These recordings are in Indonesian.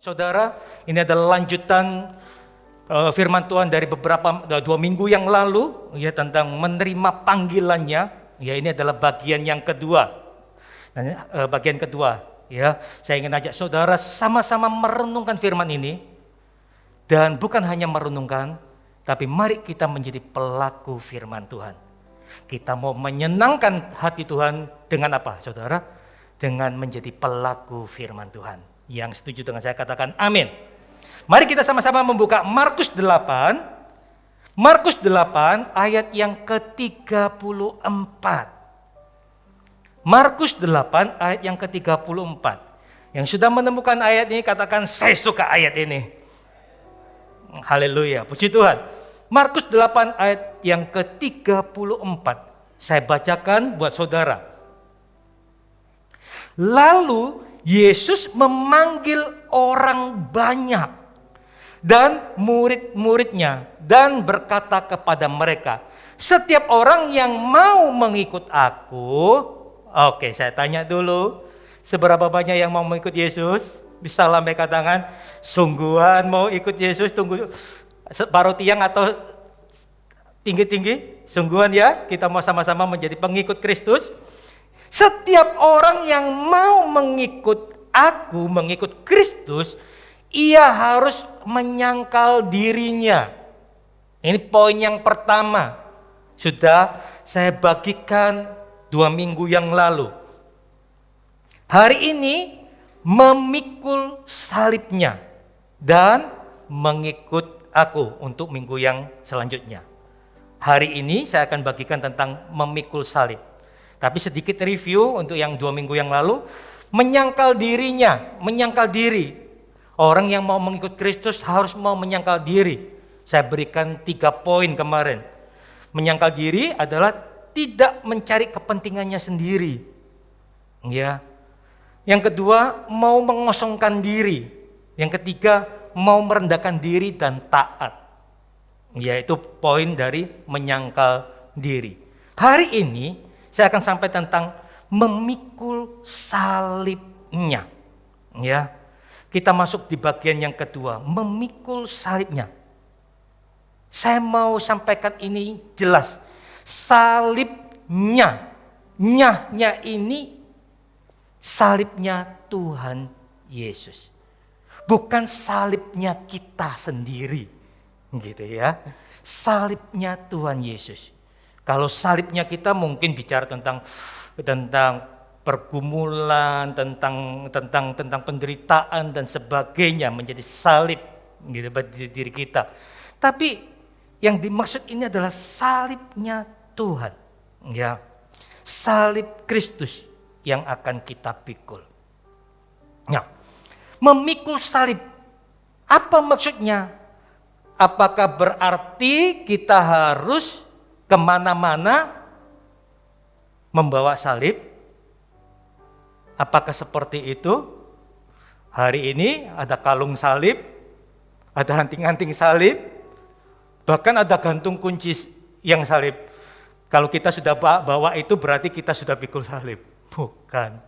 Saudara, ini adalah lanjutan firman Tuhan dari beberapa 2 minggu yang lalu ya, tentang menerima panggilannya. Ya, ini adalah bagian yang kedua. Bagian kedua ya. Saya ingin ajak saudara sama-sama merenungkan firman ini, dan bukan hanya merenungkan, tapi mari kita menjadi pelaku firman Tuhan. Kita mau menyenangkan hati Tuhan dengan apa, saudara? Dengan menjadi pelaku firman Tuhan. Yang setuju dengan saya katakan amin. Mari kita sama-sama membuka Markus 8. Markus 8 ayat yang ke-34. Markus 8 ayat yang ke-34. Yang sudah menemukan ayat ini katakan saya suka ayat ini. Haleluya, puji Tuhan. Markus 8 ayat yang ke-34. Saya bacakan buat saudara. Lalu Yesus memanggil orang banyak dan murid-muridnya dan berkata kepada mereka, setiap orang yang mau mengikut aku. Oke, saya tanya dulu, seberapa banyak yang mau mengikut Yesus? Bisa lambaikan tangan. Sungguhan mau ikut Yesus? Tunggu separuh tiang atau tinggi-tinggi? Sungguhan ya, kita mau sama-sama menjadi pengikut Kristus. Setiap orang yang mau mengikut aku, mengikut Kristus, ia harus menyangkal dirinya. Ini poin yang pertama. Sudah saya bagikan 2 minggu yang lalu. Hari ini memikul salibnya dan mengikut aku untuk minggu yang selanjutnya. Hari ini saya akan bagikan tentang memikul salib. Tapi sedikit review untuk yang 2 minggu yang lalu, menyangkal dirinya, menyangkal diri. Orang yang mau mengikut Kristus harus mau menyangkal diri. Saya berikan 3 poin kemarin. Menyangkal diri adalah tidak mencari kepentingannya sendiri. Ya. Yang kedua, mau mengosongkan diri. Yang ketiga, mau merendahkan diri dan taat. Yaitu poin dari menyangkal diri. Hari ini saya akan sampai tentang memikul salibnya. Ya. Kita masuk di bagian yang kedua, memikul salibnya. Saya mau sampaikan ini jelas. Salibnya, nyahnya ini salibnya Tuhan Yesus. Bukan salibnya kita sendiri. Gitu ya. Salibnya Tuhan Yesus. Kalau salibnya kita mungkin bicara tentang pergumulan, tentang penderitaan dan sebagainya, menjadi salib gitu bagi diri kita. Tapi yang dimaksud ini adalah salibnya Tuhan. Ya. Salib Kristus yang akan kita pikul. Nah, memikul salib, apa maksudnya? Apakah berarti kita harus kemana-mana membawa salib? Apakah seperti itu? Hari ini ada kalung salib, ada anting-anting salib, bahkan ada gantung kunci yang salib. Kalau kita sudah bawa itu berarti kita sudah pikul salib. Bukan.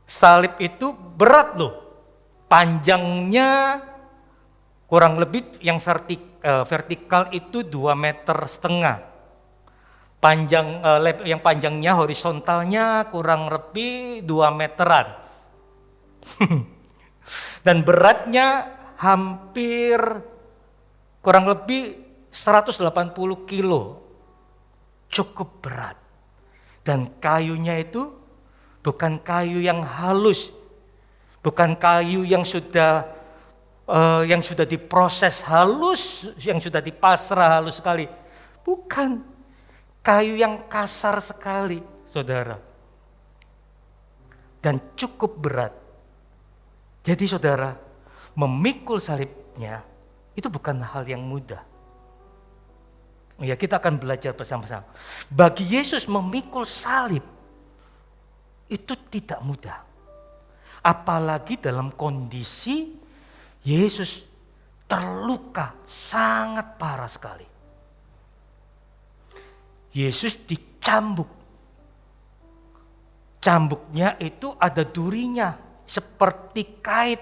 Salib itu berat loh. Panjangnya kurang lebih yang vertikal itu 2,5 meter. Yang panjangnya horizontalnya kurang lebih 2 meteran. Dan beratnya hampir kurang lebih 180 kilo. Cukup berat. Dan kayunya itu bukan kayu yang halus. Bukan kayu yang sudah diproses halus, yang sudah dipasrah halus sekali. Bukan. Kayu yang kasar sekali, saudara. Dan cukup berat. Jadi saudara, memikul salibnya itu bukan hal yang mudah. Ya, kita akan belajar bersama-sama. Bagi Yesus memikul salib itu tidak mudah. Apalagi dalam kondisi Yesus terluka sangat parah sekali. Yesus dicambuk. Cambuknya itu ada durinya. seperti kait.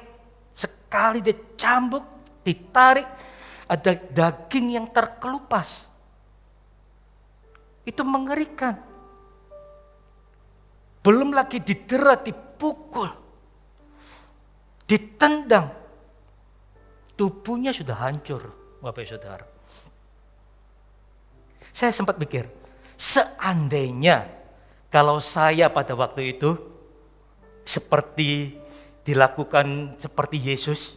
Sekali dia cambuk, ditarik, ada daging yang terkelupas. Itu mengerikan. Belum lagi didera, dipukul, ditendang. Tubuhnya sudah hancur, Bapak Saudara. Saya sempat pikir, seandainya kalau saya pada waktu itu seperti dilakukan seperti Yesus,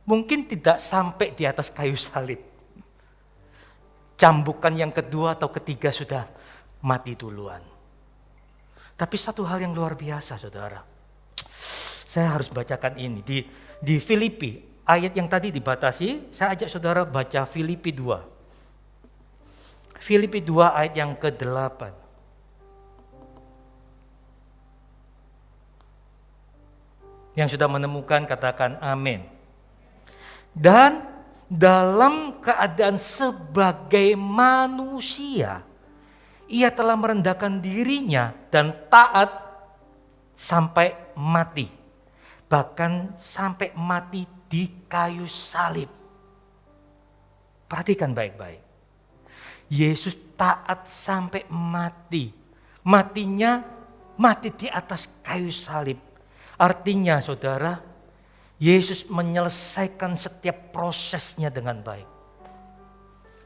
mungkin tidak sampai di atas kayu salib. Cambukan yang kedua atau ketiga sudah mati duluan. Tapi satu hal yang luar biasa, saudara. Saya harus bacakan ini. Di Filipi, ayat yang tadi dibatasi, saya ajak saudara baca Filipi 2. Filipi 2 ayat yang ke-8. Yang sudah menemukan katakan amin. Dan dalam keadaan sebagai manusia, ia telah merendahkan dirinya dan taat sampai mati. Bahkan sampai mati di kayu salib. Perhatikan baik-baik. Yesus taat sampai mati. Matinya mati di atas kayu salib. Artinya saudara, Yesus menyelesaikan setiap prosesnya dengan baik.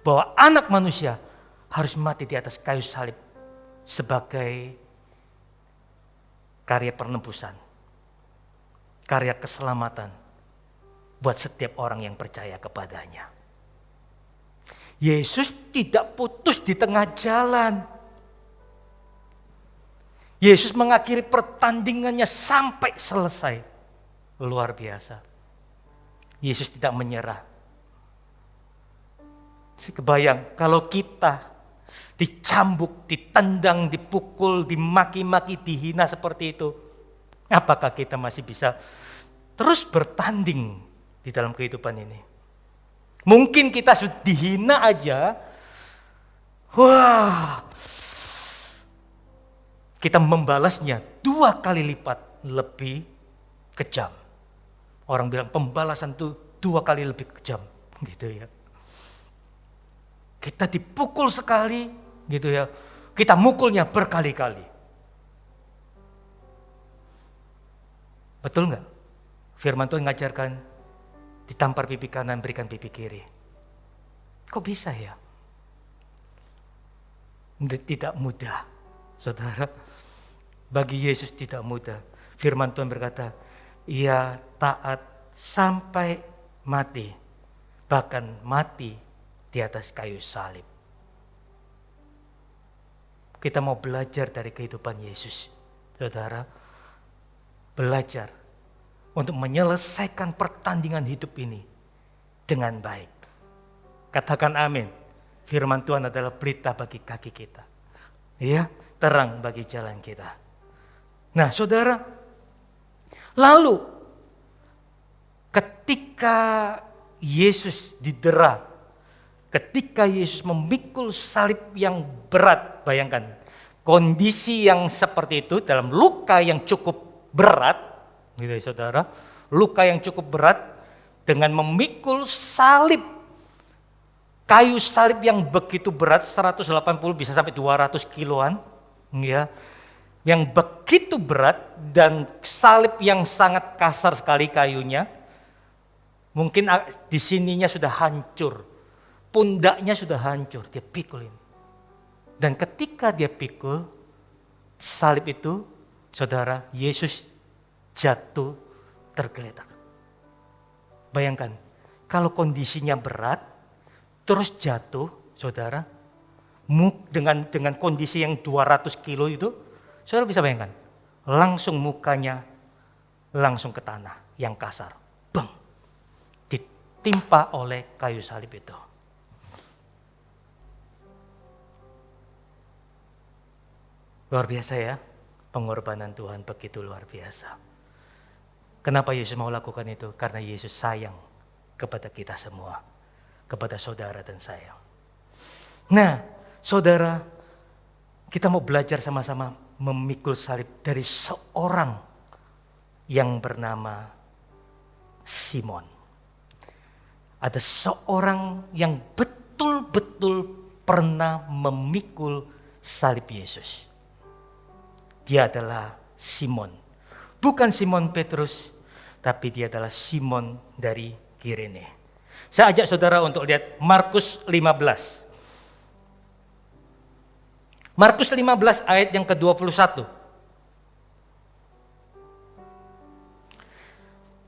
Bahwa anak manusia harus mati di atas kayu salib sebagai karya penebusan, karya keselamatan buat setiap orang yang percaya kepadanya. Yesus tidak putus di tengah jalan. Yesus mengakhiri pertandingannya sampai selesai. Luar biasa. Yesus tidak menyerah. Saya kebayang kalau kita dicambuk, ditendang, dipukul, dimaki-maki, dihina seperti itu, apakah kita masih bisa terus bertanding di dalam kehidupan ini? Mungkin kita sudah dihina aja, wah, kita membalasnya 2 kali lipat lebih kejam. Orang bilang pembalasan itu 2 kali lebih kejam, gitu ya. Kita dipukul sekali, gitu ya. Kita mukulnya berkali-kali. Betul nggak? Firman Tuhan mengajarkan ditampar pipi kanan, berikan pipi kiri. Kok bisa ya? Tidak mudah, saudara. Bagi Yesus tidak mudah. Firman Tuhan berkata, ia taat sampai mati. Bahkan mati di atas kayu salib. Kita mau belajar dari kehidupan Yesus, saudara. Belajar untuk menyelesaikan pertandingan hidup ini dengan baik. Katakan amin. Firman Tuhan adalah berita bagi kaki kita. Ya, terang bagi jalan kita. Nah, saudara, lalu ketika Yesus didera, ketika Yesus memikul salib yang berat, bayangkan kondisi yang seperti itu dalam luka yang cukup berat, gitu ya saudara, luka yang cukup berat dengan memikul salib, kayu salib yang begitu berat 180 bisa sampai 200 kiloan, ya, yang begitu berat dan salib yang sangat kasar sekali kayunya, mungkin di sininya sudah hancur. Pundaknya sudah hancur, dia pikulin. Dan ketika dia pikul salib itu, saudara, Yesus jatuh tergeletak. Bayangkan, kalau kondisinya berat, terus jatuh, saudara, dengan kondisi yang 200 kilo itu, saudara bisa bayangkan, langsung mukanya langsung ke tanah yang kasar. Bang, ditimpa oleh kayu salib itu. Luar biasa ya, pengorbanan Tuhan begitu luar biasa. Kenapa Yesus mau lakukan itu? Karena Yesus sayang kepada kita semua, kepada saudara dan saya. Nah, saudara, kita mau belajar sama-sama memikul salib dari seorang yang bernama Simon. Ada seorang yang betul-betul pernah memikul salib Yesus. Dia adalah Simon. Bukan Simon Petrus, tapi dia adalah Simon dari Kirene. Saya ajak saudara untuk lihat Markus 15. Markus 15 ayat yang ke-21.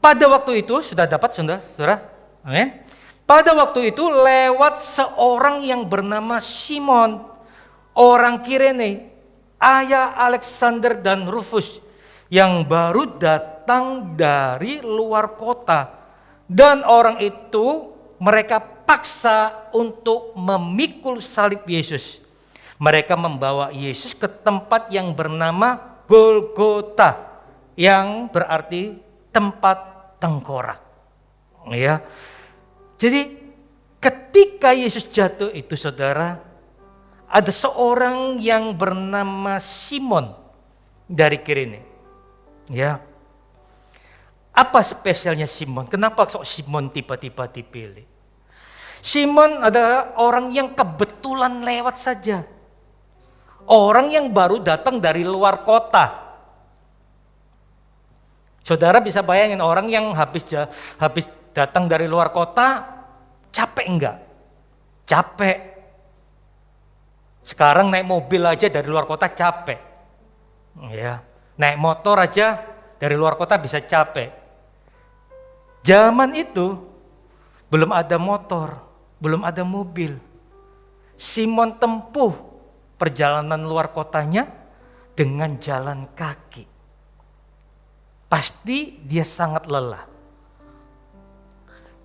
Pada waktu itu, sudah dapat saudara? Amin. Pada waktu itu lewat seorang yang bernama Simon, orang Kirene, ayah Alexander dan Rufus, yang baru datang dari luar kota. Dan orang itu mereka paksa untuk memikul salib Yesus. Mereka membawa Yesus ke tempat yang bernama Golgota, yang berarti tempat tengkorak. Ya. Jadi ketika Yesus jatuh itu saudara, ada seorang yang bernama Simon dari Kirene. Ya. Apa spesialnya Simon? Kenapa kok Simon tiba-tiba dipilih? Simon adalah orang yang kebetulan lewat saja. Orang yang baru datang dari luar kota. Saudara bisa bayangin orang yang habis datang dari luar kota, capek enggak? Capek. Sekarang naik mobil aja dari luar kota capek. Ya, naik motor aja dari luar kota bisa capek. Zaman itu belum ada motor, belum ada mobil. Simon tempuh perjalanan luar kotanya dengan jalan kaki. Pasti dia sangat lelah.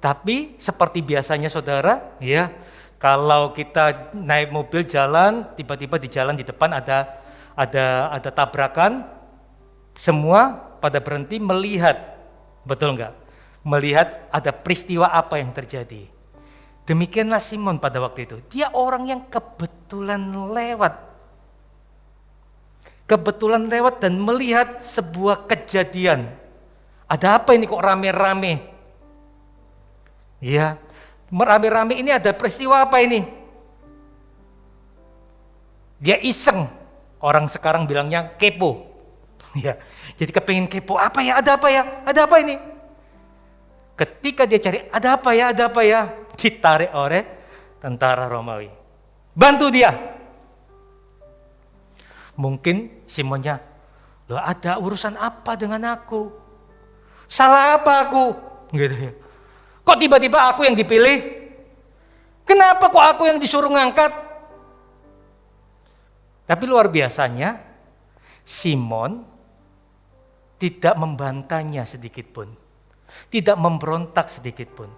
Tapi seperti biasanya saudara, ya, kalau kita naik mobil jalan, tiba-tiba di jalan di depan ada tabrakan, semua pada berhenti melihat, betul enggak? Melihat ada peristiwa apa yang terjadi. Demikianlah Simon pada waktu itu. Dia orang yang kebetulan lewat. Kebetulan lewat dan melihat sebuah kejadian. Ada apa ini kok rame-rame? Ya, rame-rame ini ada peristiwa apa ini? Dia iseng. Orang sekarang bilangnya kepo. Ya, jadi kepengin kepo. Apa ya? Ada apa ya? Ada apa ini? Ketika dia cari ada apa ya? Ada apa ya? Ditarik oleh tentara Romawi. Bantu dia. Mungkin Simonnya, loh ada urusan apa dengan aku? Salah apa aku? Gitu ya. Kok tiba-tiba aku yang dipilih? Kenapa kok aku yang disuruh ngangkat? Tapi luar biasanya, Simon tidak membantahnya sedikit pun. Tidak memberontak sedikit pun.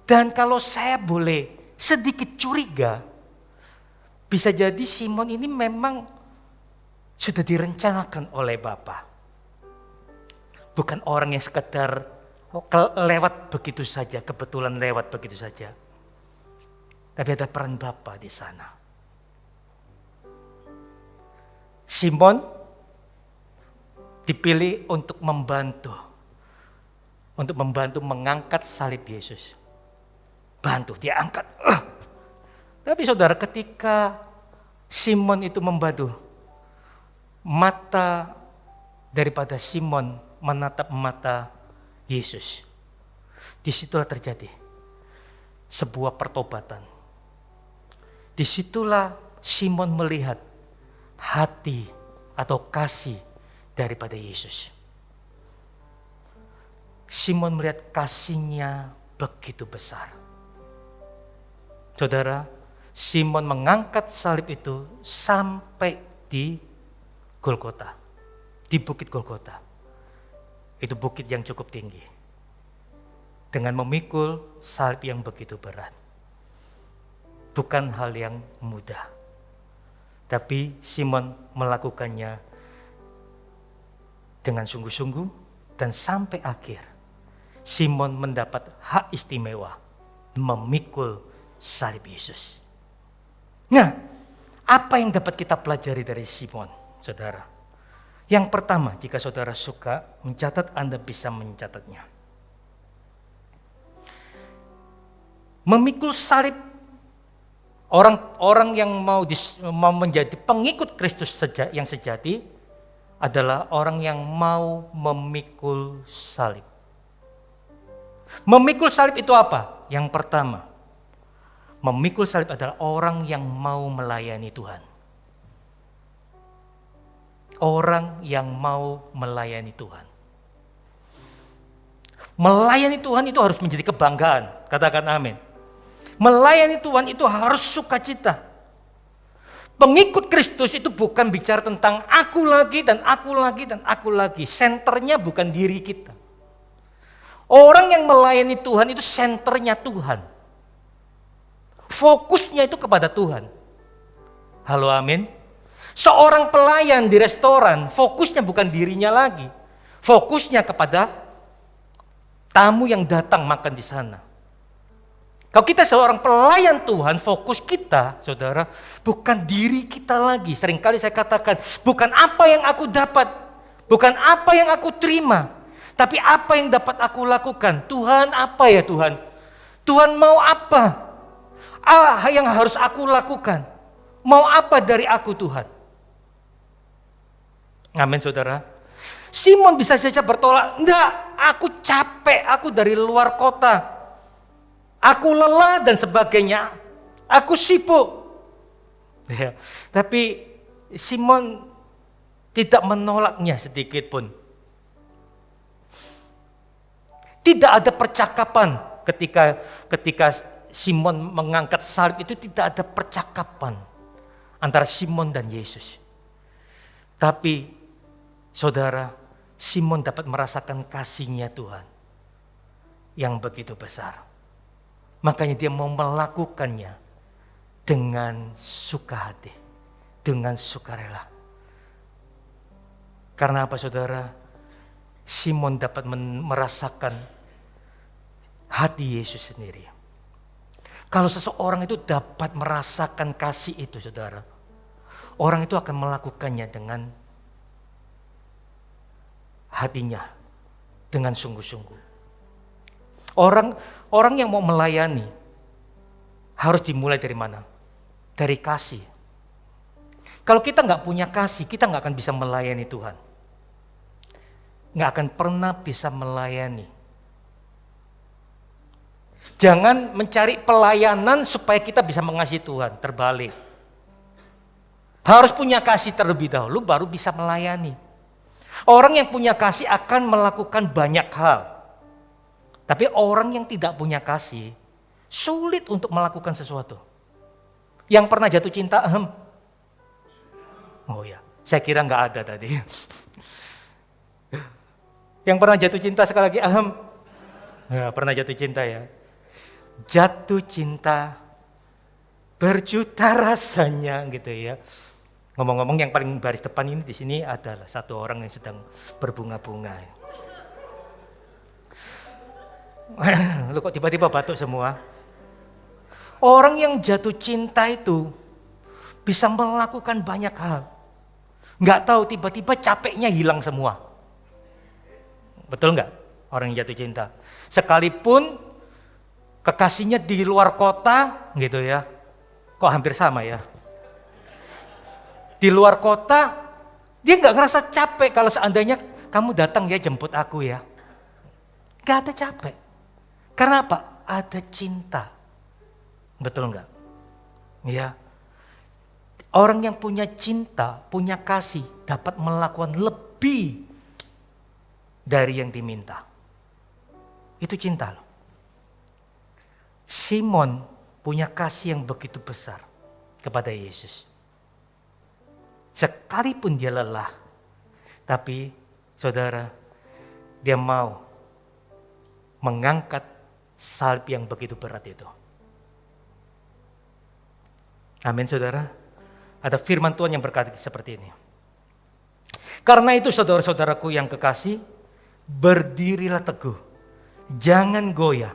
Dan kalau saya boleh sedikit curiga, bisa jadi Simon ini memang sudah direncanakan oleh Bapa. Bukan orang yang sekedar lewat begitu saja, kebetulan lewat begitu saja. Tapi ada peran Bapa di sana. Simon dipilih untuk membantu mengangkat salib Yesus. Bantu, dia angkat. Tapi saudara, ketika Simon itu membantu, mata daripada Simon menatap mata Yesus. Disitulah terjadi sebuah pertobatan. Disitulah Simon melihat hati atau kasih daripada Yesus. Simon melihat kasihnya begitu besar. Saudara, Simon mengangkat salib itu sampai di Golgota, di bukit Golgota. Itu bukit yang cukup tinggi. Dengan memikul salib yang begitu berat. Bukan hal yang mudah. Tapi Simon melakukannya dengan sungguh-sungguh dan sampai akhir. Simon mendapat hak istimewa memikul salib Yesus. Nah, apa yang dapat kita pelajari dari Simon, saudara? Yang pertama, jika saudara suka mencatat, Anda bisa mencatatnya. Memikul salib, orang-orang yang mau menjadi pengikut Kristus yang sejati adalah orang yang mau memikul salib. Memikul salib itu apa? Yang pertama, memikul salib adalah orang yang mau melayani Tuhan. Orang yang mau melayani Tuhan. Melayani Tuhan itu harus menjadi kebanggaan. Katakan amin. Melayani Tuhan itu harus sukacita. Pengikut Kristus itu bukan bicara tentang aku lagi dan aku lagi dan aku lagi. Senternya bukan diri kita. Orang yang melayani Tuhan itu senternya Tuhan. Fokusnya itu kepada Tuhan. Halo, amin. Seorang pelayan di restoran, fokusnya bukan dirinya lagi. Fokusnya kepada tamu yang datang makan di sana. Kalau kita seorang pelayan Tuhan, fokus kita, saudara, bukan diri kita lagi. Seringkali saya katakan, bukan apa yang aku dapat, bukan apa yang aku terima, tapi apa yang dapat aku lakukan. Tuhan, apa ya Tuhan? Tuhan mau apa? Yang harus aku lakukan? Mau apa dari aku Tuhan? Amin, saudara. Simon bisa saja bertolak, enggak, aku capek, aku dari luar kota, aku lelah dan sebagainya, aku sibuk. Ya, tapi Simon tidak menolaknya sedikit pun. Tidak ada percakapan ketika Simon mengangkat salib itu, tidak ada percakapan antara Simon dan Yesus. Tapi saudara, Simon dapat merasakan kasih-Nya Tuhan yang begitu besar. Makanya dia mau melakukannya dengan suka hati, dengan sukarela. Karena apa saudara? Simon dapat merasakan hati Yesus sendiri. Kalau seseorang itu dapat merasakan kasih itu saudara, orang itu akan melakukannya dengan hatinya, dengan sungguh-sungguh. Orang yang mau melayani harus dimulai dari mana? Dari kasih. Kalau kita nggak punya kasih, kita nggak akan bisa melayani Tuhan. Nggak akan pernah bisa melayani. Jangan mencari pelayanan supaya kita bisa mengasihi Tuhan, terbalik. Harus punya kasih terlebih dahulu baru bisa melayani. Orang yang punya kasih akan melakukan banyak hal. Tapi orang yang tidak punya kasih sulit untuk melakukan sesuatu. Yang pernah jatuh cinta, oh ya, saya kira nggak ada tadi. Yang pernah jatuh cinta sekali lagi, ya, pernah jatuh cinta ya. Jatuh cinta berjuta rasanya gitu ya. Ngomong-ngomong, yang paling baris depan ini di sini adalah satu orang yang sedang berbunga-bunga. Lu kok tiba-tiba batuk semua? Orang yang jatuh cinta itu bisa melakukan banyak hal. Nggak tahu tiba-tiba capeknya hilang semua. Betul nggak? Orang yang jatuh cinta. Sekalipun kekasihnya di luar kota gitu ya. Kok hampir sama ya? Di luar kota, dia nggak ngerasa capek kalau seandainya kamu datang ya jemput aku ya. Nggak ada capek. Karena apa? Ada cinta. Betul nggak? Ya. Orang yang punya cinta, punya kasih, dapat melakukan lebih dari yang diminta. Itu cinta loh. Simon punya kasih yang begitu besar kepada Yesus. Sekalipun dia lelah, tapi saudara, dia mau mengangkat salib yang begitu berat itu. Amin saudara. Ada firman Tuhan yang berkata seperti ini. Karena itu saudara-saudaraku yang kekasih, berdirilah teguh, jangan goyah,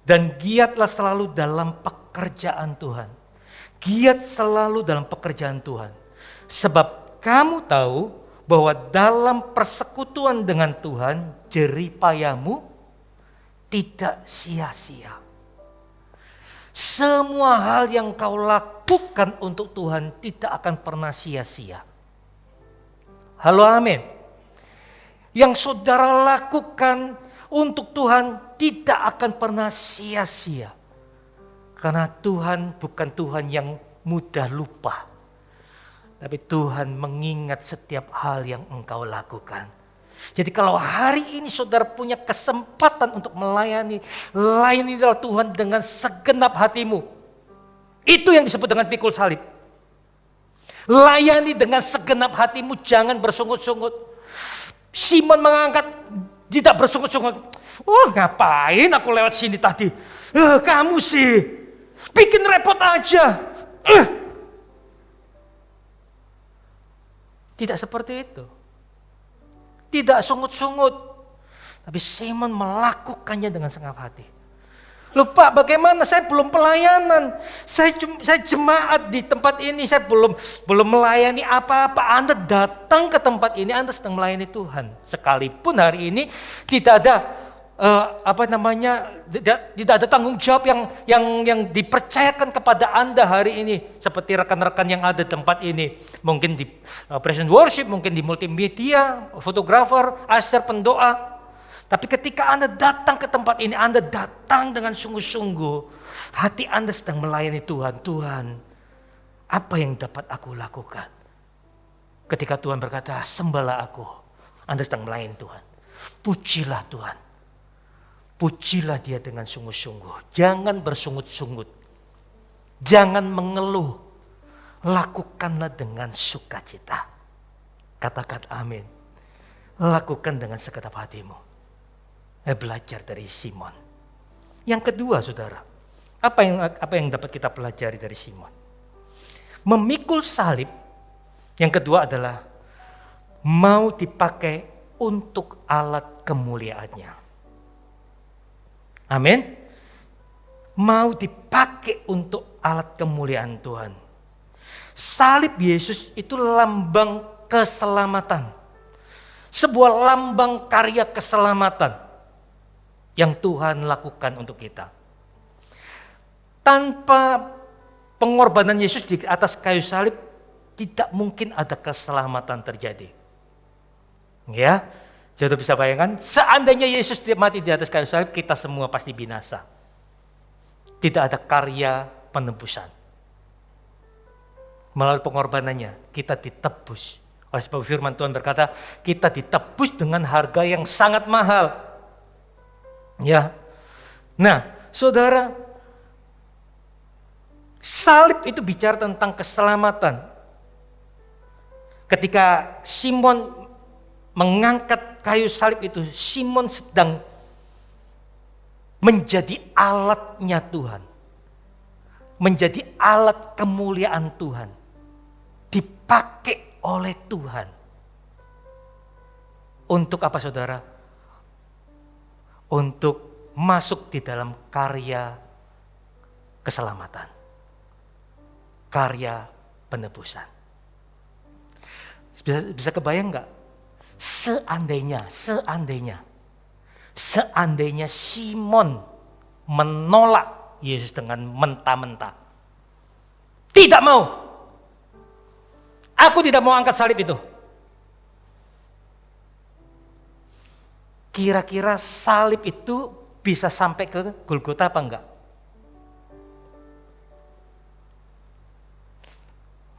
dan giatlah selalu dalam pekerjaan Tuhan. Giat selalu dalam pekerjaan Tuhan. Sebab kamu tahu bahwa dalam persekutuan dengan Tuhan, jerih payahmu tidak sia-sia. Semua hal yang kau lakukan untuk Tuhan tidak akan pernah sia-sia. Halo, amin. Yang saudara lakukan untuk Tuhan tidak akan pernah sia-sia. Karena Tuhan bukan Tuhan yang mudah lupa. Tapi Tuhan mengingat setiap hal yang engkau lakukan. Jadi kalau hari ini saudara punya kesempatan untuk layanilah Tuhan dengan segenap hatimu. Itu yang disebut dengan pikul salib. Layani dengan segenap hatimu, jangan bersungut-sungut. Simon mengangkat, tidak bersungut-sungut. Oh, ngapain aku lewat sini tadi? Kamu sih, bikin repot aja. Tidak seperti itu. Tidak sungut-sungut. Tapi Simon melakukannya dengan segenap hati. Loh Pak, bagaimana? Saya belum pelayanan. Saya jemaat di tempat ini. Saya belum melayani apa-apa. Anda datang ke tempat ini, Anda sedang melayani Tuhan. Sekalipun hari ini tidak ada tidak ada tanggung jawab yang dipercayakan kepada Anda hari ini, seperti rekan-rekan yang ada di tempat ini, mungkin di present worship, mungkin di multimedia, fotografer, usher, pendoa. Tapi ketika Anda datang ke tempat ini, Anda datang dengan sungguh-sungguh, hati Anda sedang melayani Tuhan. Tuhan, apa yang dapat aku lakukan? Ketika Tuhan berkata, sembahlah aku, Anda sedang melayani Tuhan. Pujilah Tuhan. Pujilah Dia dengan sungguh-sungguh. Jangan bersungut-sungut. Jangan mengeluh. Lakukanlah dengan sukacita. Katakan amin. Lakukan dengan segenap hatimu. Belajar dari Simon. Yang kedua, saudara. Apa yang dapat kita pelajari dari Simon? Memikul salib. Yang kedua adalah mau dipakai untuk alat kemuliaannya. Amin. Mau dipakai untuk alat kemuliaan Tuhan. Salib Yesus itu lambang keselamatan. Sebuah lambang karya keselamatan yang Tuhan lakukan untuk kita. Tanpa pengorbanan Yesus di atas kayu salib, tidak mungkin ada keselamatan terjadi. Ya. Jadi bisa bayangkan, seandainya Yesus mati di atas kayu salib, kita semua pasti binasa. Tidak ada karya penebusan. Melalui pengorbanannya, kita ditebus. Oleh sebab firman Tuhan berkata, kita ditebus dengan harga yang sangat mahal. Ya. Nah, saudara, salib itu bicara tentang keselamatan. Ketika Simon mengangkat kayu salib itu, Simon sedang menjadi alatnya Tuhan. Menjadi alat kemuliaan Tuhan. Dipakai oleh Tuhan. Untuk apa saudara? Untuk masuk di dalam karya keselamatan. Karya penebusan. Bisa kebayang gak? Seandainya Simon menolak Yesus dengan mentah-mentah. Tidak mau. Aku tidak mau angkat salib itu. Kira-kira salib itu bisa sampai ke Golgota apa enggak?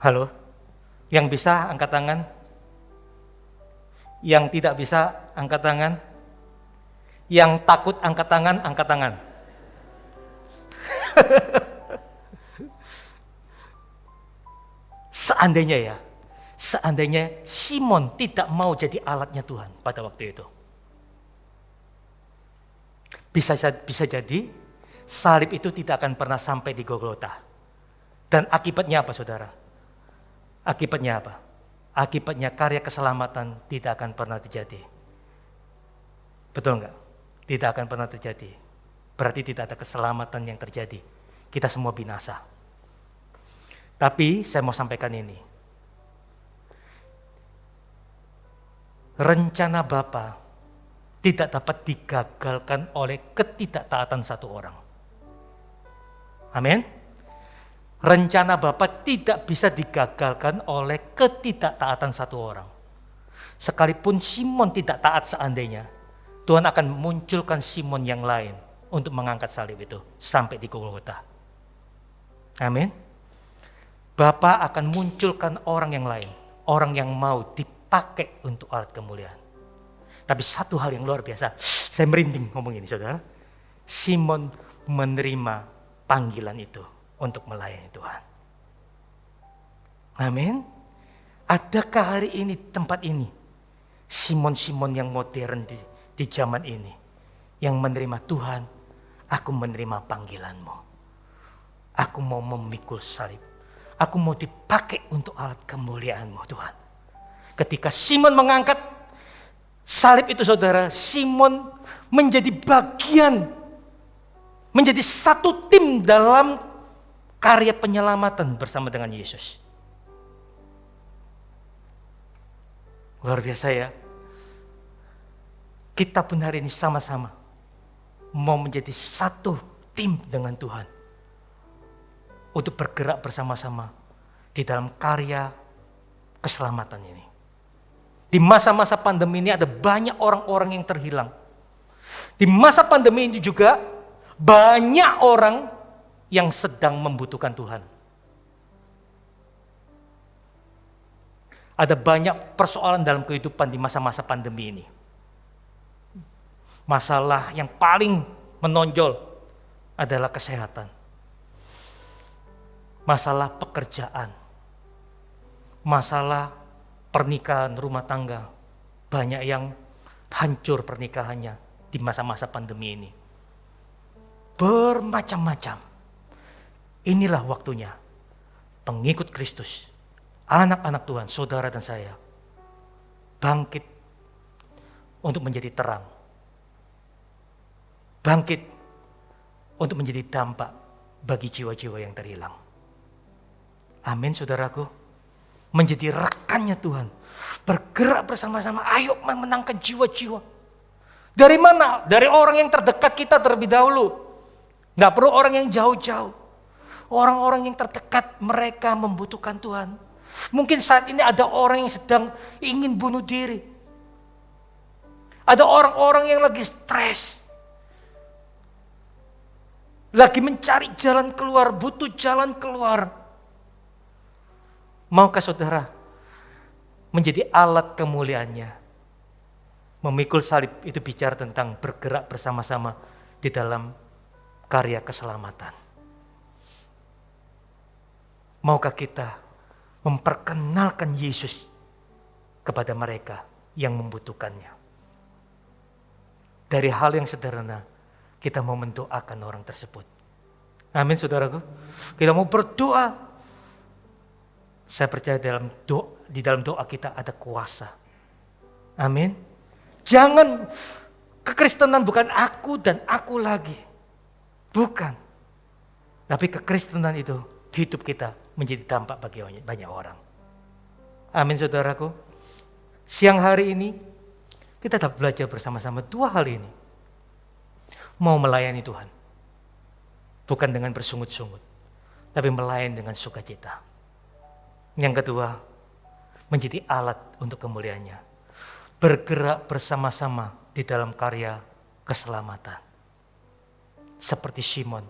Halo? Yang bisa angkat tangan? Yang tidak bisa angkat tangan? Yang takut angkat tangan, angkat tangan. Seandainya Simon tidak mau jadi alatnya Tuhan pada waktu itu. Bisa jadi salib itu tidak akan pernah sampai di Golgota. Dan akibatnya apa saudara? Akibatnya apa? Akibatnya karya keselamatan tidak akan pernah terjadi. Betul enggak? Tidak akan pernah terjadi. Berarti tidak ada keselamatan yang terjadi. Kita semua binasa. Tapi saya mau sampaikan ini. rencana Bapa tidak dapat digagalkan oleh ketidaktaatan satu orang. Amin. Rencana Bapa tidak bisa digagalkan oleh ketidaktaatan satu orang. Sekalipun Simon tidak taat seandainya, Tuhan akan munculkan Simon yang lain untuk mengangkat salib itu sampai di Golgota. Amin. Bapa akan munculkan orang yang lain, orang yang mau dipakai untuk alat kemuliaan. Tapi satu hal yang luar biasa, saya merinding ngomong ini saudara. Simon menerima panggilan itu untuk melayani Tuhan. Amin. Adakah hari ini tempat ini Simon-Simon yang modern di zaman ini yang menerima Tuhan, aku menerima panggilanmu. Aku mau memikul salib. Aku mau dipakai untuk alat kemuliaanmu Tuhan. Ketika Simon mengangkat salib itu saudara, Simon menjadi bagian, menjadi satu tim dalam karya penyelamatan bersama dengan Yesus. Luar biasa ya. Kita pun hari ini sama-sama mau menjadi satu tim dengan Tuhan. Untuk bergerak bersama-sama di dalam karya keselamatan ini. Di masa-masa pandemi ini ada banyak orang-orang yang terhilang. Di masa pandemi ini juga banyak orang yang sedang membutuhkan Tuhan. Ada banyak persoalan dalam kehidupan di masa-masa pandemi ini. Masalah yang paling menonjol adalah kesehatan. Masalah pekerjaan. Masalah pernikahan, rumah tangga. Banyak yang hancur pernikahannya di masa-masa pandemi ini. Bermacam-macam. Inilah waktunya pengikut Kristus, anak-anak Tuhan, saudara dan saya, bangkit untuk menjadi terang. Bangkit untuk menjadi dampak bagi jiwa-jiwa yang terhilang. Amin saudaraku. Menjadi rekannya Tuhan. Bergerak bersama-sama, ayo memenangkan jiwa-jiwa. Dari mana? Dari orang yang terdekat kita terlebih dahulu. Gak perlu orang yang jauh-jauh. Orang-orang yang terdekat mereka membutuhkan Tuhan. Mungkin saat ini ada orang yang sedang ingin bunuh diri. Ada orang-orang yang lagi stres. Lagi mencari jalan keluar, butuh jalan keluar. Maukah saudara menjadi alat kemuliaannya? Memikul salib itu bicara tentang bergerak bersama-sama di dalam karya keselamatan. Maukah kita memperkenalkan Yesus kepada mereka yang membutuhkannya? Dari hal yang sederhana, kita mau mendoakan orang tersebut. Amin saudaraku. Kita mau berdoa. Saya percaya di dalam doa kita ada kuasa. Amin. Jangan, kekristenan bukan aku dan aku lagi. Bukan. Tapi kekristenan itu hidup kita menjadi dampak bagi banyak orang. Amin saudaraku. Siang hari ini kita dapat belajar bersama-sama dua hal ini. Mau melayani Tuhan. Bukan dengan bersungut-sungut. Tapi melayani dengan sukacita. Yang kedua, menjadi alat untuk kemuliaannya. Bergerak bersama-sama di dalam karya keselamatan. Seperti Simon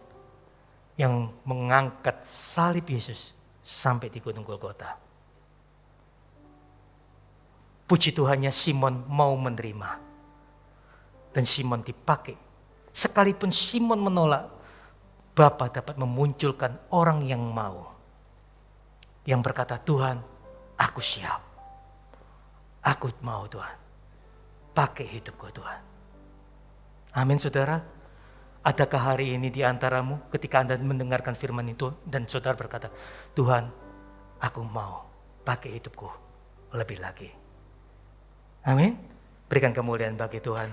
yang mengangkat salib Yesus sampai di Gunung Golgota. Puji Tuhannya Simon mau menerima. Dan Simon dipakai. Sekalipun Simon menolak, Bapa dapat memunculkan orang yang mau. Yang berkata, Tuhan, aku siap. Aku mau Tuhan. Pakai hidupku Tuhan. Amin saudara. Adakah hari ini di antaramu ketika Anda mendengarkan firman itu dan saudara berkata, Tuhan, aku mau pakai hidupku lebih lagi. Amin. Berikan kemuliaan bagi Tuhan.